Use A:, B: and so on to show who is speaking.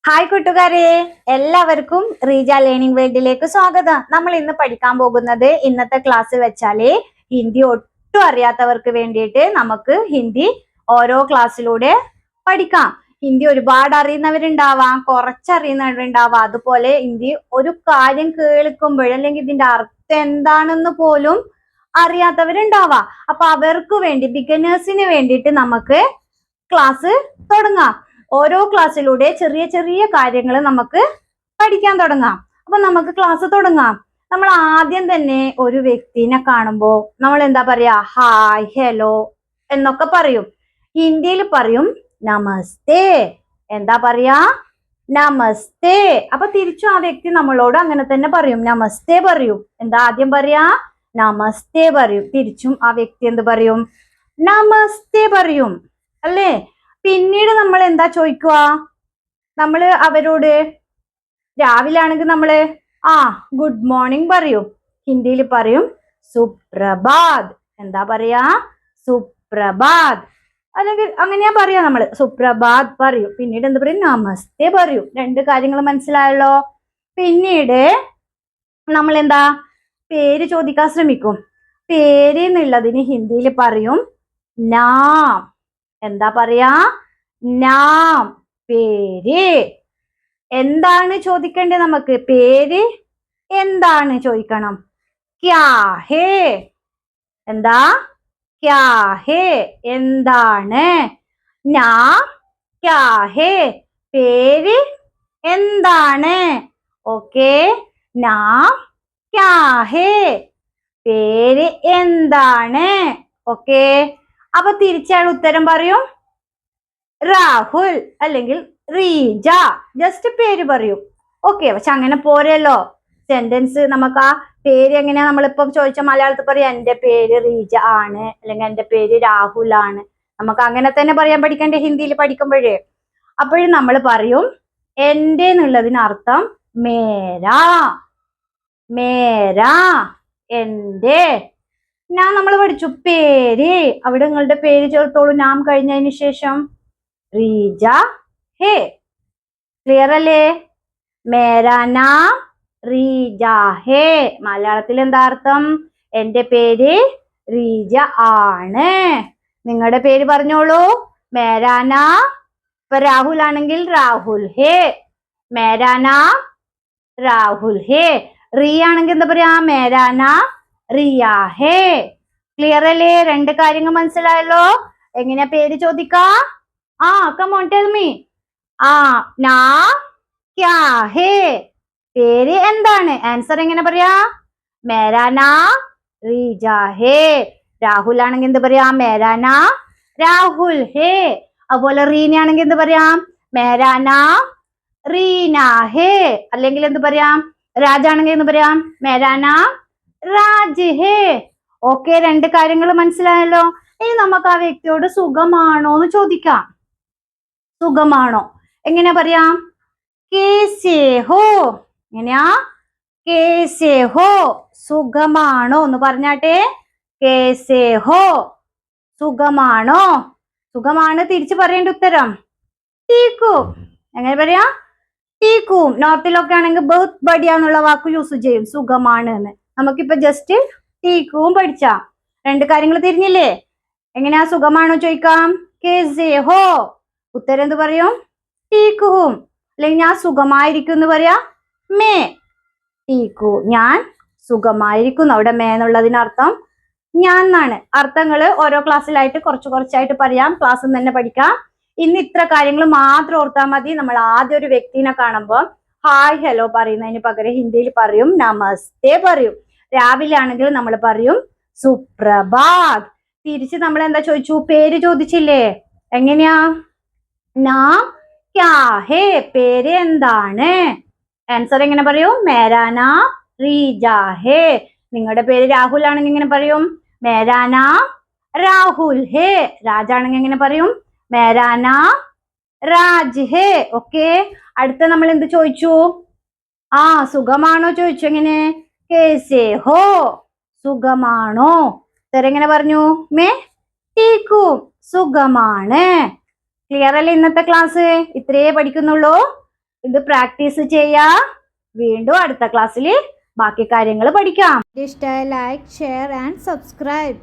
A: Hi കൂട്ടുകാരെ, എല്ലാവർക്കും Reeja learning വേൾഡിലേക്ക് സ്വാഗതം. നമ്മൾ ഇന്ന് പഠിക്കാൻ പോകുന്നത് ഇന്നത്തെ ക്ലാസ് വെച്ചാല് ഹിന്ദി ഒട്ടും അറിയാത്തവർക്ക് വേണ്ടിയിട്ട് നമുക്ക് ഹിന്ദി ഓരോ ക്ലാസ്സിലൂടെ പഠിക്കാം. ഹിന്ദി ഒരുപാട് അറിയുന്നവരുണ്ടാവാം, കുറച്ചറിയുന്നവരുണ്ടാവാം. അതുപോലെ ഹിന്ദി ഒരു കാര്യം കേൾക്കുമ്പോൾ അല്ലെങ്കിൽ ഇതിന്റെ അർത്ഥം എന്താണെന്ന് പോലും അറിയാത്തവരുണ്ടാവാം. അപ്പൊ അവർക്ക് വേണ്ടി, ബിഗിനേഴ്സിന് വേണ്ടിയിട്ട് നമുക്ക് ക്ലാസ് തുടങ്ങാം. ഓരോ ക്ലാസ്സിലൂടെ ചെറിയ ചെറിയ കാര്യങ്ങൾ നമുക്ക് പഠിക്കാൻ തുടങ്ങാം. അപ്പൊ നമുക്ക് ക്ലാസ് തുടങ്ങാം. നമ്മൾ ആദ്യം തന്നെ ഒരു വ്യക്തിനെ കാണുമ്പോൾ നമ്മൾ എന്താ പറയാ? ഹായ്, ഹലോ എന്നൊക്കെ പറയും. ഹിന്ദിയിൽ പറയും നമസ്തേ. എന്താ പറയാ? നമസ്തേ. അപ്പൊ തിരിച്ചു ആ വ്യക്തി നമ്മളോട് അങ്ങനെ തന്നെ പറയും, നമസ്തേ പറയും. എന്താ ആദ്യം പറയാ? നമസ്തേ പറയും. തിരിച്ചും ആ വ്യക്തി എന്ത് പറയും? നമസ്തേ പറയും, അല്ലേ? പിന്നീട് നമ്മൾ എന്താ ചോദിക്കുക? നമ്മള് അവരോട് രാവിലെ ആണെങ്കിൽ നമ്മള് ഗുഡ് മോർണിംഗ് പറയും. ഹിന്ദിയിൽ പറയും സുപ്രഭാത്. എന്താ പറയാ? സുപ്രഭാത്. അല്ലെങ്കിൽ അങ്ങനെയാ പറയാ, നമ്മള് സുപ്രഭാത് പറയും. പിന്നീട് എന്ത് പറയും? നമസ്തേ പറയും. രണ്ട് കാര്യങ്ങൾ മനസ്സിലായല്ലോ. പിന്നീട് നമ്മൾ എന്താ പേര് ചോദിക്കാൻ ശ്രമിക്കും. പേര് എന്നുള്ളതിന് ഹിന്ദിയിൽ പറയും നാം. എന്താ പറയാ? നാം, പേര്. എന്താണ് ചോദിക്കേണ്ടത്? നമുക്ക് പേര് എന്താണ് ചോദിക്കണം. ക്യാ ഹേ. എന്താ? ക്യാ ഹേ, എന്താണ്. നാം ക്യാ ഹേ, പേര് എന്താണ്. ഓക്കെ, നാം ക്യാ ഹേ, പേര് എന്താണ്. ഓക്കെ, അപ്പൊ തിരിച്ചയാൾ ഉത്തരം പറയും രാഹുൽ അല്ലെങ്കിൽ റീജ. ജസ്റ്റ് പേര് പറയും. ഓക്കെ, പക്ഷെ അങ്ങനെ പോരല്ലോ. സെന്റൻസ് നമുക്ക് ആ പേര് എങ്ങനെയാ നമ്മളിപ്പം ചോദിച്ച മലയാളത്തിൽ പറയാം, എന്റെ പേര് റീജ ആണ് അല്ലെങ്കിൽ എന്റെ പേര് രാഹുൽ ആണ്. നമുക്ക് അങ്ങനെ തന്നെ പറയാൻ പഠിക്കണ്ടേ ഹിന്ദിയിൽ പഠിക്കുമ്പോഴേ. അപ്പോഴും നമ്മൾ പറയും എന്റെ എന്നുള്ളതിന് അർത്ഥം മേരാ. മേരാ, എന്റെ. ഞാൻ നമ്മൾ പഠിച്ചു പേര്. അവിടെ നിങ്ങളുടെ പേര് ചേർത്തോളൂ നാം കഴിഞ്ഞതിന് ശേഷം. റീജ ഹേ. ക്ലിയർ അല്ലേ? മേരാ നാം റീജ ഹേ. മലയാളത്തിൽ എന്താ അർത്ഥം? എന്റെ പേര് റീജ ആണ്. നിങ്ങളുടെ പേര് പറഞ്ഞോളൂ. മേരാ നാം. ഇപ്പൊ രാഹുൽ ആണെങ്കിൽ രാഹുൽ ഹേ. മേരാ നാം രാഹുൽ ഹേ. റീ ആണെങ്കിൽ എന്താ പറയാ? മേരാ നാം റിയ ഹേ. ക്ലിയർ അല്ലേ? രണ്ട് കാര്യങ്ങൾ മനസ്സിലായല്ലോ. എങ്ങനെയാ പേര് ചോദിക്കാ? come on, tell me. നാം ക്യാ ഹേ, പേര് എന്താണ്. ആൻസർ എങ്ങനെ പറയാ? മേരാ നാം റീജ ഹേ. രാഹുൽ ആണെങ്കിൽ എന്ത് പറയാ? മേരാ നാം രാഹുൽ ഹേ. അതുപോലെ റീന ആണെങ്കിൽ എന്ത് പറയാം? മേരാ നാം റീന ഹേ. അല്ലെങ്കിൽ എന്ത് പറയാം? രാജ് ആണെങ്കിൽ എന്ത് പറയാം? മേരാ നാം രാജ് ഹേ. ഓക്കെ, രണ്ട് കാര്യങ്ങൾ മനസ്സിലായല്ലോ. ഇനി നമുക്ക് ആ വ്യക്തിയോട് സുഖമാണോ എന്ന് ചോദിക്കാം. സുഖമാണോ എങ്ങനെയാ പറയാം? കേസേ ഹോ. എങ്ങനെയാ? കേസേ ഹോ. സുഖമാണോ എന്ന് പറഞ്ഞാട്ടെ. കേസേ ഹോ, സുഖമാണോ. സുഖമാണ് തിരിച്ചു പറയേണ്ട ഉത്തരം ടീക്കു. എങ്ങനെ പറയാ? ടീക്കും. നോർത്തിലൊക്കെ ആണെങ്കിൽ ബഹുത് ബഡിയ എന്നുള്ള വാക്ക് യൂസ് ചെയ്യും സുഖമാണ് എന്ന്. നമുക്കിപ്പോ ജസ്റ്റ് ടീക്കും പഠിച്ച രണ്ട് കാര്യങ്ങൾ തിരിഞ്ഞില്ലേ? എങ്ങനെയാ സുഖമാണോ ചോദിക്കാം? കേസേ ഹോ. ഉത്തരം എന്ത് പറയും? ടീക്കും. അല്ലെങ്കിൽ ഞാൻ സുഖമായിരിക്കും എന്ന് പറയാ മേ. ടീക്കു, ഞാൻ സുഖമായിരിക്കുന്നു. അവിടെ മേ എന്നുള്ളതിനർത്ഥം ഞാൻ എന്നാണ്. അർത്ഥങ്ങള് ഓരോ ക്ലാസ്സിലായിട്ട് കുറച്ച് കുറച്ചായിട്ട് പറയാം. ക്ലാസ്സിൽ തന്നെ പഠിക്കാം. ഇന്ന് ഇത്ര കാര്യങ്ങൾ മാത്രം ഓർത്താൽ മതി. നമ്മൾ ആദ്യം ഒരു വ്യക്തിനെ കാണുമ്പോൾ ഹായ് ഹലോ പറയുന്നതിന് പകരം ഹിന്ദിയിൽ പറയും നമസ്തേ പറയും. രാവിലെ ആണെങ്കിൽ നമ്മൾ പറയും സുപ്രഭാത്. തിരിച്ച് നമ്മൾ എന്താ ചോദിച്ചു? പേര് ചോദിച്ചില്ലേ? എങ്ങനെയാ? നാം ക്യാ ഹേ, പേര് എന്താണ്. ആൻസർ എങ്ങനെ പറയും? മേരാ നാം റീജ ഹേ. നിങ്ങളുടെ പേര് രാഹുൽ ആണെങ്കിൽ എങ്ങനെ പറയും? മേരാ നാം രാഹുൽ ഹേ. രാജ് ആണെങ്കിൽ എങ്ങനെ പറയും? മേരാ നാം രാജ് ഹേ. ഓക്കെ, അടുത്ത നമ്മൾ എന്ത് ചോദിച്ചു? സുഖമാണോ ചോദിച്ചു. എങ്ങനെ? കേസേ ഹോ, സുഖമാണോ. എങ്ങനെ പറഞ്ഞു? മേ ടീക്കു, സുഖമാണ്. ക്ലിയർ അല്ലേ? ഇന്നത്തെ ക്ലാസ് ഇത്രയേ പഠിക്കുന്നുള്ളൂ. ഇത് പ്രാക്ടീസ് ചെയ്യാ. വീണ്ടും അടുത്ത ക്ലാസ്സിൽ ബാക്കി കാര്യങ്ങൾ പഠിക്കാം. ഇഷ്ടമായ ലൈക്ക്, ഷെയർ ആൻഡ് സബ്സ്ക്രൈബ്.